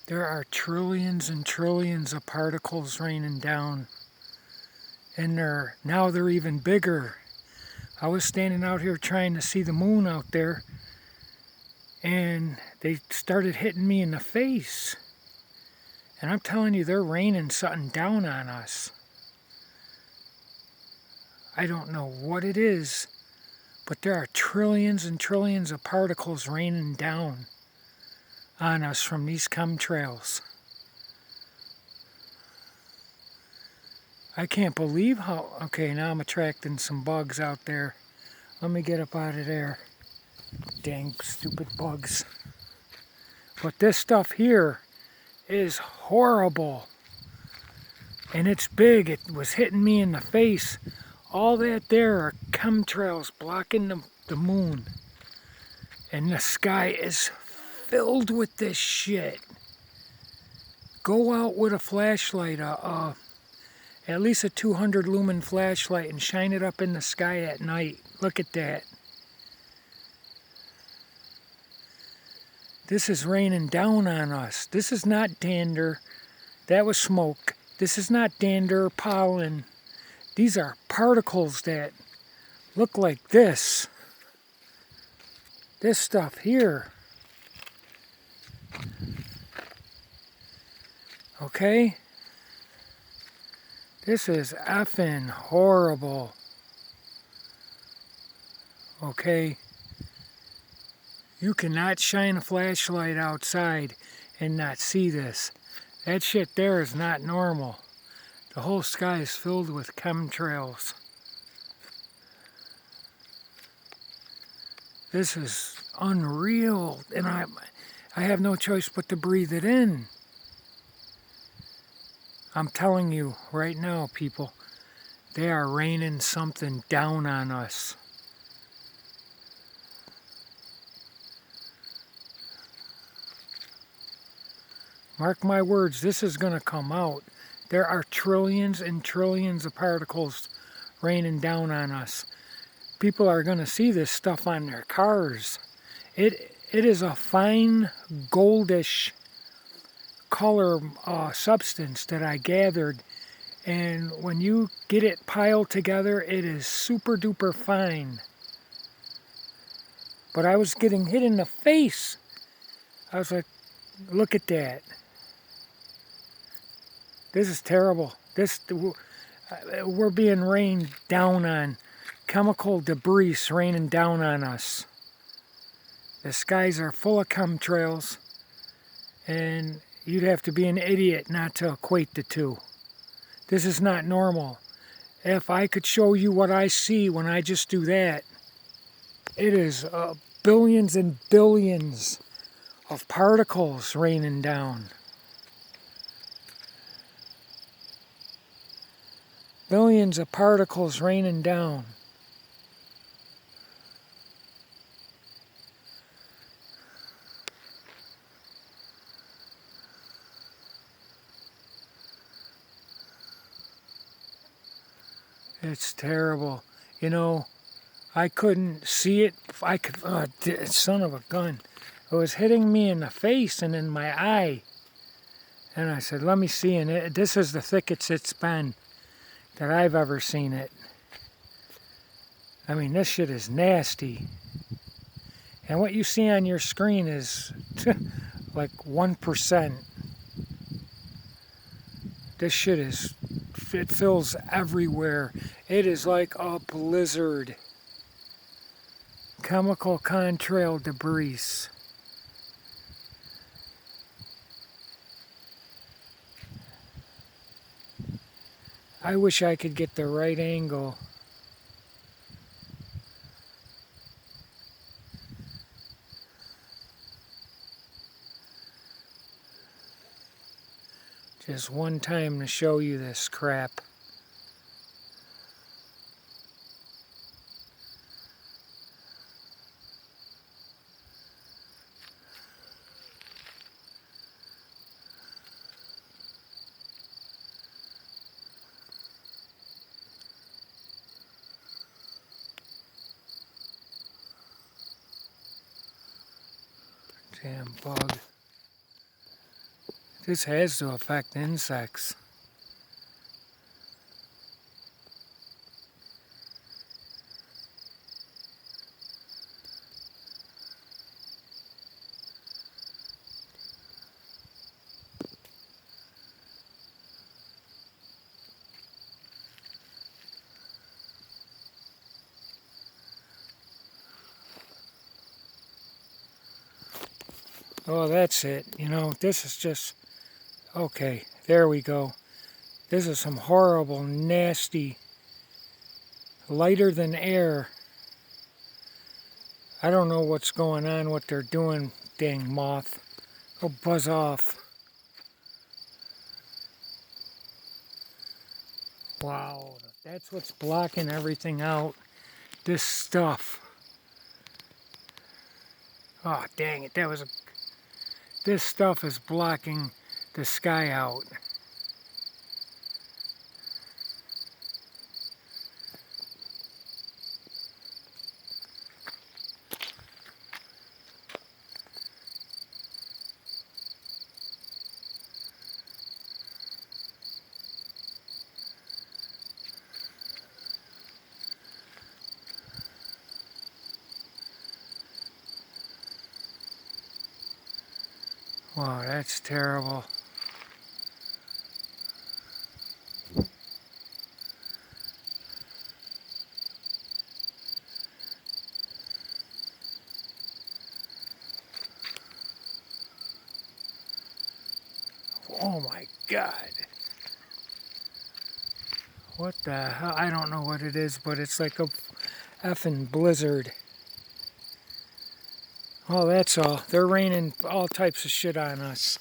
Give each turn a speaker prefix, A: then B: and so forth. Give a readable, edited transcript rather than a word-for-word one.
A: There are trillions and trillions of particles raining down. And now they're even bigger. I was standing out here trying to see the moon out there, and they started hitting me in the face. And I'm telling you, they're raining something down on us. I don't know what it is, but there are trillions and trillions of particles raining down on us from these chemtrails. I can't believe how... Okay, now I'm attracting some bugs out there. Let me get up out of there. Dang stupid bugs. But this stuff here is horrible. And it's big. It was hitting me in the face. All that there are chemtrails blocking the moon. And the sky is filled with this shit. Go out with a flashlight, at least a 200 lumen flashlight, and shine it up in the sky at night. Look at that. This is raining down on us. This is not dander. That was smoke. This is not dander or pollen. These are particles that look like this. This stuff here. Okay? This is effing horrible. Okay? You cannot shine a flashlight outside and not see this. That shit there is not normal. The whole sky is filled with chemtrails. This is unreal, and I have no choice but to breathe it in. I'm telling you right now, people, they are raining something down on us. Mark my words, this is going to come out. There are trillions and trillions of particles raining down on us. People are going to see this stuff on their cars. It is a fine goldish color substance that I gathered, and when you get it piled together, it is super duper fine. But I was getting hit in the face. I was like, look at that. This is terrible. We're being rained down on. Chemical debris raining down on us. The skies are full of chemtrails, and you'd have to be an idiot not to equate the two. This is not normal. If I could show you what I see when I just do that, it is billions and billions of particles raining down. Billions of particles raining down. It's terrible. You know, I couldn't see it. Son of a gun. It was hitting me in the face and in my eye. And I said, let me see. And this is the thickest it's been that I've ever seen it. I mean, this shit is nasty. And what you see on your screen is like 1%. This shit it fills everywhere. It is like a blizzard. Chemical contrail debris. I wish I could get the right angle. Just one time to show you this crap. Damn bug. This has to affect insects. Oh, that's it. You know, this is just... Okay, there we go. This is some horrible, nasty, lighter than air. I don't know what's going on, what they're doing, dang moth. Go buzz off. Wow, that's what's blocking everything out. This stuff. Oh, dang it, that was a... This stuff is blocking the sky out. Wow, that's terrible. Oh my God. What the hell? I don't know what it is, but it's like a effing blizzard. Oh, that's all. They're raining all types of shit on us.